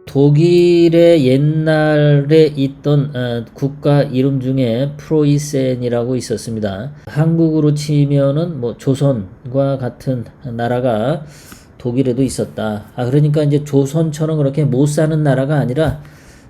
독일의 옛날에 있던 국가 이름 중에 프로이센이라고 있었습니다. 한국으로 치면은 뭐 조선과 같은 나라가 독일에도 있었다. 그러니까 이제 조선처럼 그렇게 못 사는 나라가 아니라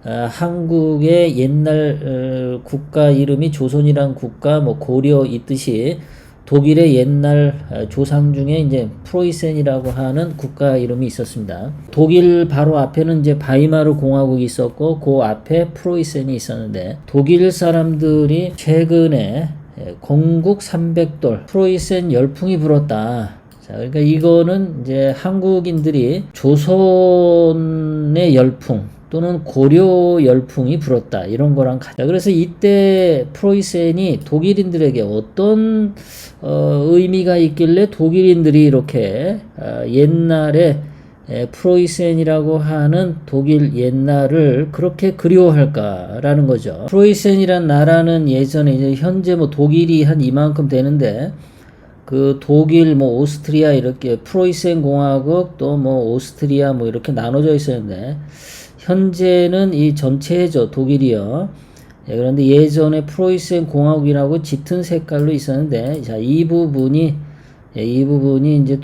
한국의 옛날 국가 이름이 조선이란 국가, 뭐 고려 있듯이 독일의 옛날 조상 중에 이제 프로이센이라고 하는 국가 이름이 있었습니다. 독일 바로 앞에는 이제 바이마르 공화국이 있었고 그 앞에 프로이센이 있었는데, 독일 사람들이 최근에 건국 300돌 프로이센 열풍이 불었다. 자, 그러니까 이거는 이제 한국인들이 조선의 열풍 또는 고려 열풍이 불었다, 이런 거랑 같다. 그래서 이때 프로이센이 독일인들에게 어떤 의미가 있길래 독일인들이 이렇게 옛날에 프로이센이라고 하는 독일 옛날을 그렇게 그리워할까라는 거죠. 프로이센이란 나라는 예전에, 이제 현재 뭐 독일이 한 이만큼 되는데, 그 독일 뭐 오스트리아 이렇게 프로이센 공화국 또 뭐 오스트리아 뭐 이렇게 나눠져 있었는데, 현재는 이 전체죠, 독일이요. 그런데 예전에 프로이센 공화국이라고 짙은 색깔로 있었는데, 자, 이 부분이 이제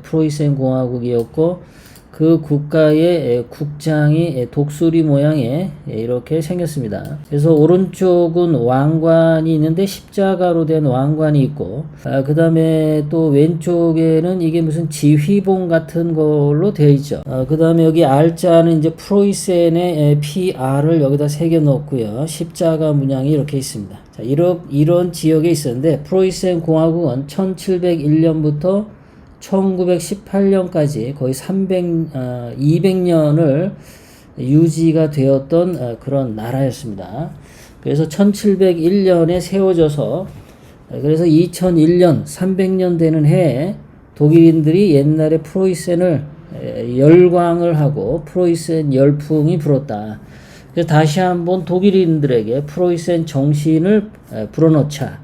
프로이센 공화국이었고, 그 국가의 국장이 독수리 모양의 이렇게 생겼습니다. 그래서 오른쪽은 왕관이 있는데 십자가로 된 왕관이 있고, 그 다음에 또 왼쪽에는 이게 무슨 지휘봉 같은 걸로 되어 있죠. 그 다음에 여기 R자는 이제 프로이센의 PR을 여기다 새겨 넣었고요. 십자가 문양이 이렇게 있습니다. 자, 이런 지역에 있었는데, 프로이센 공화국은 1701년부터 1918년까지 거의 200년을 유지가 되었던 그런 나라였습니다. 그래서 1701년에 세워져서, 그래서 2001년 300년 되는 해에 독일인들이 옛날에 프로이센을 열광을 하고 프로이센 열풍이 불었다. 그래서 다시 한번 독일인들에게 프로이센 정신을 불어넣자,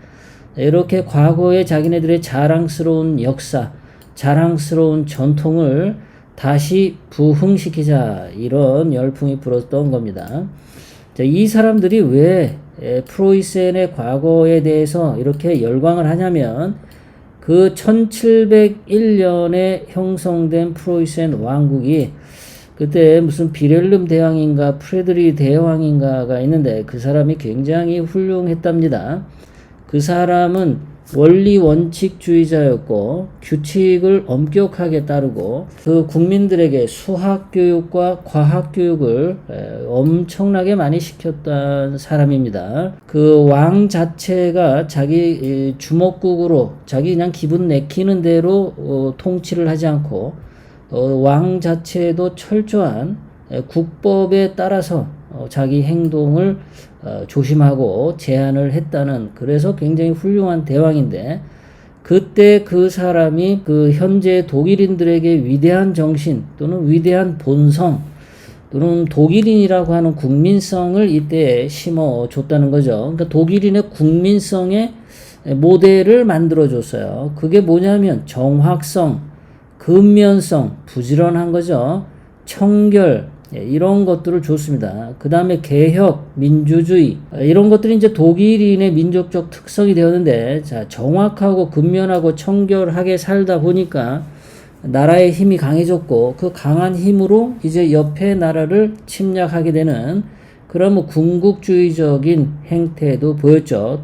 이렇게 과거의 자기네들의 자랑스러운 역사, 자랑스러운 전통을 다시 부흥시키자, 이런 열풍이 불었던 겁니다. 자, 이 사람들이 왜 프로이센의 과거에 대해서 이렇게 열광을 하냐면, 그 1701년에 형성된 프로이센 왕국이, 그때 무슨 비렐름 대왕인가 프레드리 대왕인가가 있는데, 그 사람이 굉장히 훌륭했답니다. 그 사람은 원리 원칙주의자였고 규칙을 엄격하게 따르고, 그 국민들에게 수학 교육과 과학 교육을 엄청나게 많이 시켰던 사람입니다. 그 왕 자체가 자기 주먹국으로 자기 그냥 기분 내키는 대로 통치를 하지 않고, 왕 자체도 철저한 국법에 따라서 자기 행동을 조심하고 제한을 했다는, 그래서 굉장히 훌륭한 대왕인데, 그때 그 사람이 그 현재 독일인들에게 위대한 정신 또는 위대한 본성 또는 독일인이라고 하는 국민성을 이때 심어줬다는 거죠. 그러니까 독일인의 국민성의 모델을 만들어줬어요. 그게 뭐냐면 정확성, 근면성, 부지런한 거죠. 청결, 이런 것들을 줬습니다. 그 다음에 개혁, 민주주의, 이런 것들이 이제 독일인의 민족적 특성이 되었는데, 자, 정확하고 근면하고 청결하게 살다 보니까 나라의 힘이 강해졌고, 그 강한 힘으로 이제 옆에 나라를 침략하게 되는 그런 뭐 군국주의적인 행태도 보였죠.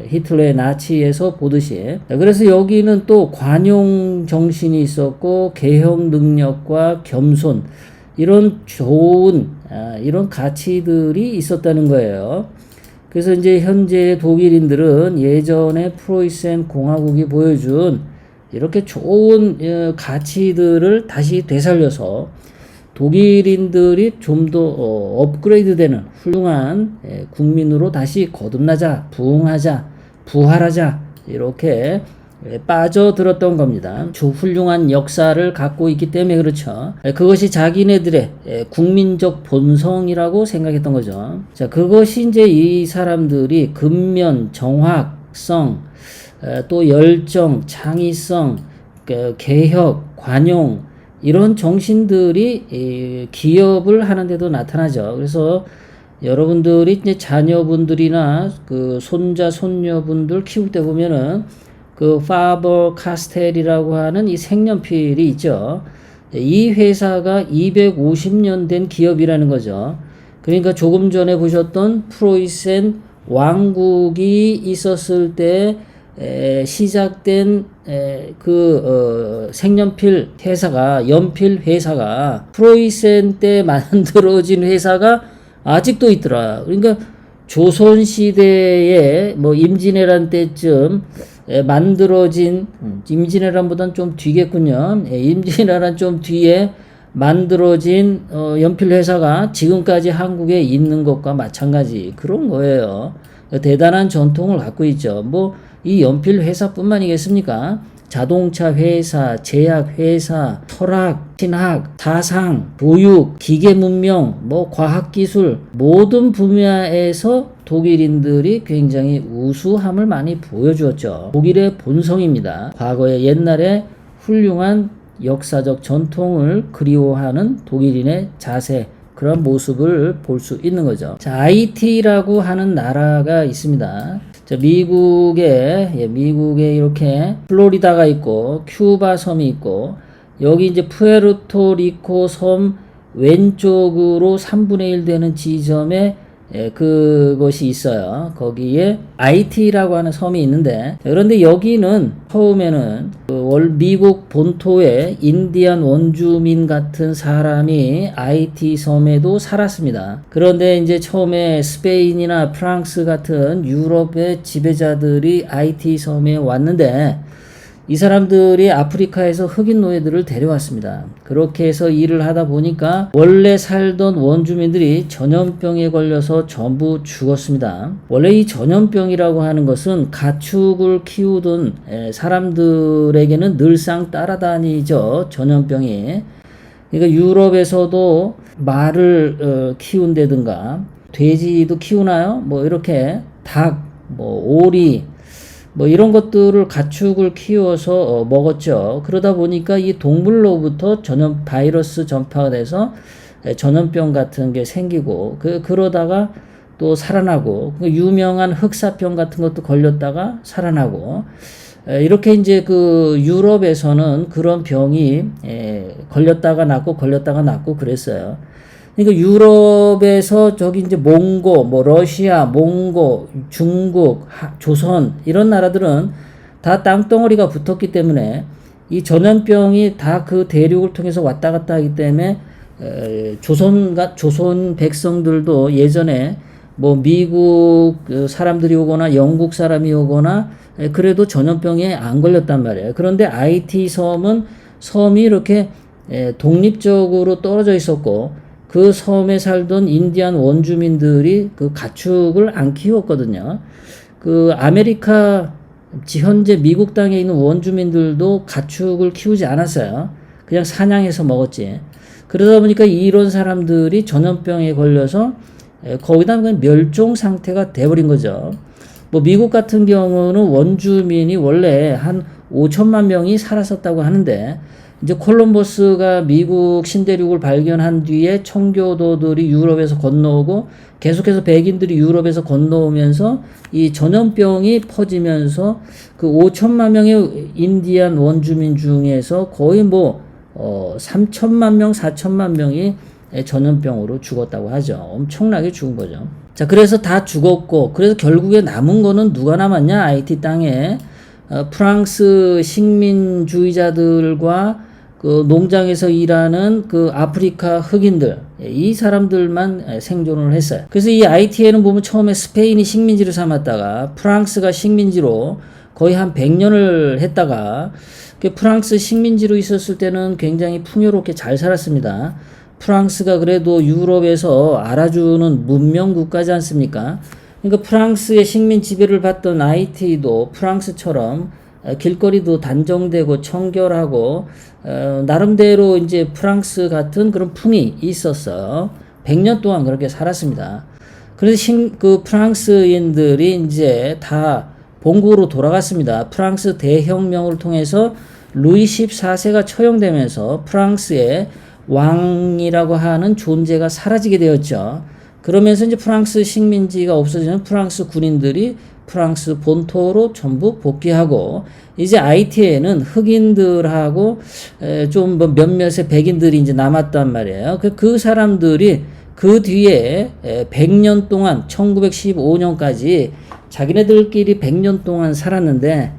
히틀러의 나치에서 보듯이. 그래서 여기는 또 관용 정신이 있었고, 개혁 능력과 겸손, 이런 좋은 이런 가치들이 있었다는 거예요. 그래서 이제 현재 독일인들은 예전에 프로이센 공화국이 보여준 이렇게 좋은 가치들을 다시 되살려서 독일인들이 좀 더 업그레이드되는 훌륭한 국민으로 다시 거듭나자, 부흥하자, 부활하자, 이렇게 빠져들었던 겁니다. 훌륭한 역사를 갖고 있기 때문에 그렇죠. 그것이 자기네들의 국민적 본성이라고 생각했던 거죠. 자, 그것이 이제 이 사람들이 근면, 정확성, 또 열정, 창의성, 개혁, 관용, 이런 정신들이 기업을 하는데도 나타나죠. 그래서 여러분들이 이제 자녀분들이나 그 손자 손녀분들 키울 때 보면은 그 파버 카스텔이라고 하는 이 색연필이 있죠. 이 회사가 250년 된 기업이라는 거죠. 그러니까 조금 전에 보셨던 프로이센 왕국이 있었을 때 시작된 색연필 회사가, 연필 회사가 프로이센 때 만들어진 회사가 아직도 있더라. 그러니까 조선 시대에 뭐 임진왜란 때쯤 만들어진, 임진왜란보단 좀 뒤겠군요. 임진왜란 좀 뒤에 만들어진 연필 회사가 지금까지 한국에 있는 것과 마찬가지 그런 거예요. 대단한 전통을 갖고 있죠. 뭐 이 연필 회사뿐만이겠습니까? 자동차 회사, 제약 회사, 철학, 신학, 사상, 교육, 기계 문명, 뭐 과학 기술 모든 분야에서 독일인들이 굉장히 우수함을 많이 보여주었죠. 독일의 본성입니다. 과거에 옛날에 훌륭한 역사적 전통을 그리워하는 독일인의 자세, 그런 모습을 볼 수 있는 거죠. 자, IT라고 하는 나라가 있습니다. 자, 미국에 이렇게 플로리다가 있고 큐바 섬이 있고 여기 이제 푸에르토리코 섬 왼쪽으로 3분의 1 되는 지점에 그것이 있어요. 거기에 IT라고 하는 섬이 있는데, 그런데 여기는 처음에는 미국 본토의 인디안 원주민 같은 사람이 IT 섬에도 살았습니다. 그런데 이제 처음에 스페인이나 프랑스 같은 유럽의 지배자들이 IT 섬에 왔는데 이 사람들이 아프리카에서 흑인 노예들을 데려왔습니다. 그렇게 해서 일을 하다 보니까 원래 살던 원주민들이 전염병에 걸려서 전부 죽었습니다. 원래 이 전염병이라고 하는 것은 가축을 키우던 사람들에게는 늘상 따라다니죠. 전염병이. 그러니까 유럽에서도 말을 키운다든가 돼지도 키우나요? 뭐 이렇게 닭, 뭐 오리, 뭐 이런 것들을 가축을 키워서 먹었죠. 그러다 보니까 이 동물로부터 바이러스 전파가 돼서 전염병 같은 게 생기고 그러다가 또 살아나고 유명한 흑사병 같은 것도 걸렸다가 살아나고 이렇게 이제 그 유럽에서는 그런 병이 걸렸다가 낫고 그랬어요. 그러니까 유럽에서 저기 이제 몽고, 뭐 러시아, 몽고, 중국, 조선 이런 나라들은 다 땅덩어리가 붙었기 때문에 이 전염병이 다 그 대륙을 통해서 왔다 갔다 하기 때문에 조선 백성들도 예전에 뭐 미국 사람들이 오거나 영국 사람이 오거나 그래도 전염병에 안 걸렸단 말이에요. 그런데 IT 섬이 이렇게 독립적으로 떨어져 있었고 그 섬에 살던 인디안 원주민들이 그 가축을 안 키웠거든요. 그 아메리카 현재 미국 땅에 있는 원주민들도 가축을 키우지 않았어요. 그냥 사냥해서 먹었지. 그러다 보니까 이런 사람들이 전염병에 걸려서 거기다 그냥 멸종 상태가 돼버린 거죠. 뭐 미국 같은 경우는 원주민이 원래 한 5천만 명이 살았었다고 하는데 이제 콜럼버스가 미국 신대륙을 발견한 뒤에 청교도들이 유럽에서 건너오고 계속해서 백인들이 유럽에서 건너오면서 이 전염병이 퍼지면서 그 5천만 명의 인디안 원주민 중에서 거의 뭐 3천만 명, 4천만 명이 전염병으로 죽었다고 하죠. 엄청나게 죽은 거죠. 자, 그래서 다 죽었고, 그래서 결국에 남은 거는 누가 남았냐? IT 땅에 프랑스 식민주의자들과 그 농장에서 일하는 그 아프리카 흑인들, 이 사람들만 생존을 했어요. 그래서 이 IT에는 보면 처음에 스페인이 식민지를 삼았다가 프랑스가 식민지로 거의 한 100년을 했다가 프랑스 식민지로 있었을 때는 굉장히 풍요롭게 잘 살았습니다. 프랑스가 그래도 유럽에서 알아주는 문명 국가지 않습니까? 그러니까 프랑스의 식민 지배를 받던 IT도 프랑스처럼 길거리도 단정되고 청결하고 나름대로 이제 프랑스 같은 그런 풍이 있었어. 100년 동안 그렇게 살았습니다. 그래서 그 프랑스인들이 이제 다 본국으로 돌아갔습니다. 프랑스 대혁명을 통해서 루이 14세가 처형되면서 프랑스의 왕이라고 하는 존재가 사라지게 되었죠. 그러면서 이제 프랑스 식민지가 없어지면 프랑스 군인들이 프랑스 본토로 전부 복귀하고, 이제 아이티에는 흑인들하고 좀 뭐 몇몇의 백인들이 이제 남았단 말이에요. 그 사람들이 그 뒤에 100년 동안 1915년까지 자기네들끼리 100년 동안 살았는데,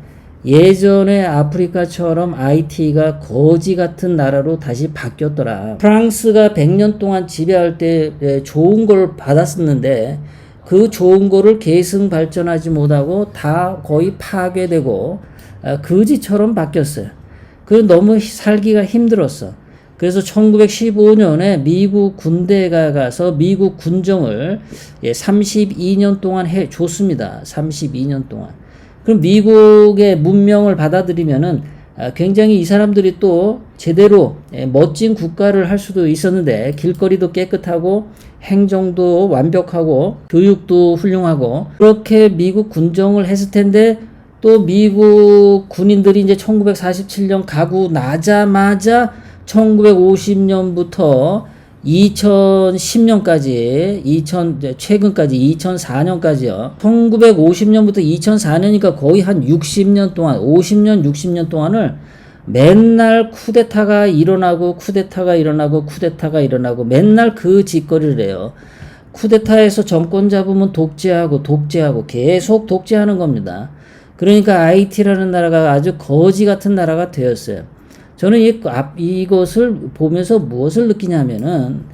예전에 아프리카처럼 아이티가 거지 같은 나라로 다시 바뀌었더라. 프랑스가 100년 동안 지배할 때 좋은 걸 받았었는데, 그 좋은 거를 계승 발전하지 못하고 다 거의 파괴되고 거지처럼 바뀌었어요. 그 너무 살기가 힘들었어. 그래서 1915년에 미국 군대가 가서 미국 군정을 32년 동안 해 줬습니다. 32년 동안. 그럼 미국의 문명을 받아들이면은 굉장히 이 사람들이 또 제대로 멋진 국가를 할 수도 있었는데, 길거리도 깨끗하고 행정도 완벽하고 교육도 훌륭하고 그렇게 미국 군정을 했을 텐데, 또 미국 군인들이 이제 1947년 가고 나자마자 1950년부터 2010년까지, 최근까지 2004년까지요. 1950년부터 2004년이니까 거의 한 60년 동안, 50년, 60년 동안을 맨날 쿠데타가 일어나고, 쿠데타가 일어나고, 쿠데타가 일어나고, 맨날 그 짓거리를 해요. 쿠데타에서 정권 잡으면 독재하고, 독재하고, 계속 독재하는 겁니다. 그러니까 아이티라는 나라가 아주 거지 같은 나라가 되었어요. 저는 이것을 보면서 무엇을 느끼냐면은,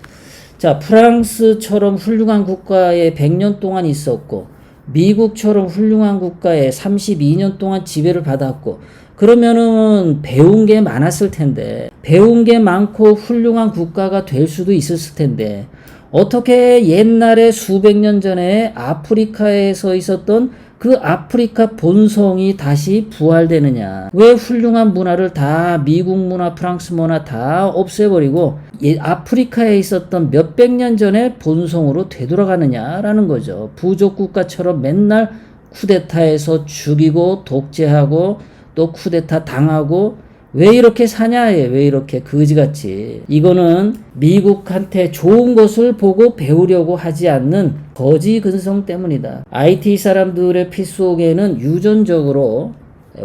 자, 프랑스처럼 훌륭한 국가에 100년 동안 있었고, 미국처럼 훌륭한 국가에 32년 동안 지배를 받았고, 그러면은 배운 게 많았을 텐데, 배운 게 많고 훌륭한 국가가 될 수도 있었을 텐데, 어떻게 옛날에 수백 년 전에 아프리카에서 있었던 그 아프리카 본성이 다시 부활되느냐? 왜 훌륭한 문화를 다, 미국 문화, 프랑스 문화 다 없애버리고 아프리카에 있었던 몇백 년 전의 본성으로 되돌아가느냐라는 거죠. 부족 국가처럼 맨날 쿠데타에서 죽이고 독재하고 또 쿠데타 당하고, 왜 이렇게 사냐에, 왜 이렇게 거지같이. 이거는 미국한테 좋은 것을 보고 배우려고 하지 않는 거지 근성 때문이다. IT 사람들의 피 속에는 유전적으로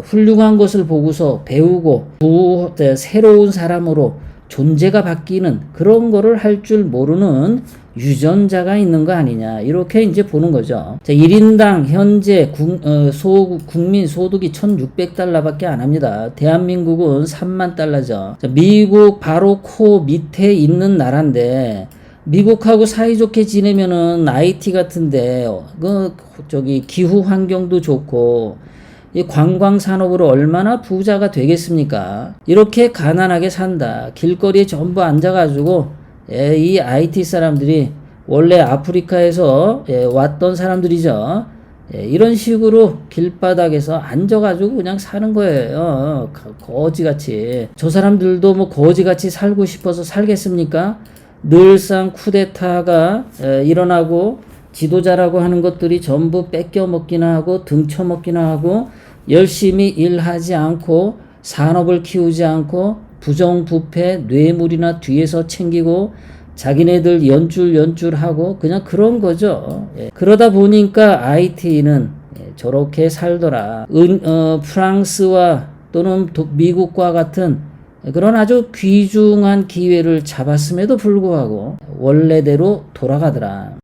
훌륭한 것을 보고서 배우고 새로운 사람으로 존재가 바뀌는 그런 거를 할 줄 모르는 유전자가 있는 거 아니냐, 이렇게 이제 보는 거죠. 자, 1인당 현재 국민 소득이 1,600달러밖에 안 합니다. 대한민국은 3만 달러죠. 자, 미국 바로 코 밑에 있는 나라인데, 미국하고 사이좋게 지내면은 IT 같은데 기후 환경도 좋고 이 관광 산업으로 얼마나 부자가 되겠습니까? 이렇게 가난하게 산다. 길거리에 전부 앉아가지고 이 IT 사람들이 원래 아프리카에서 왔던 사람들이죠. 이런 식으로 길바닥에서 앉아가지고 그냥 사는 거예요. 거지같이. 저 사람들도 뭐 거지같이 살고 싶어서 살겠습니까? 늘상 쿠데타가 일어나고 지도자라고 하는 것들이 전부 뺏겨 먹기나 하고 등쳐먹기나 하고, 열심히 일하지 않고 산업을 키우지 않고 부정부패 뇌물이나 뒤에서 챙기고 자기네들 연줄하고 그냥 그런 거죠. 그러다 보니까 IT는 저렇게 살더라. 프랑스와 또는 미국과 같은 그런 아주 귀중한 기회를 잡았음에도 불구하고 원래대로 돌아가더라.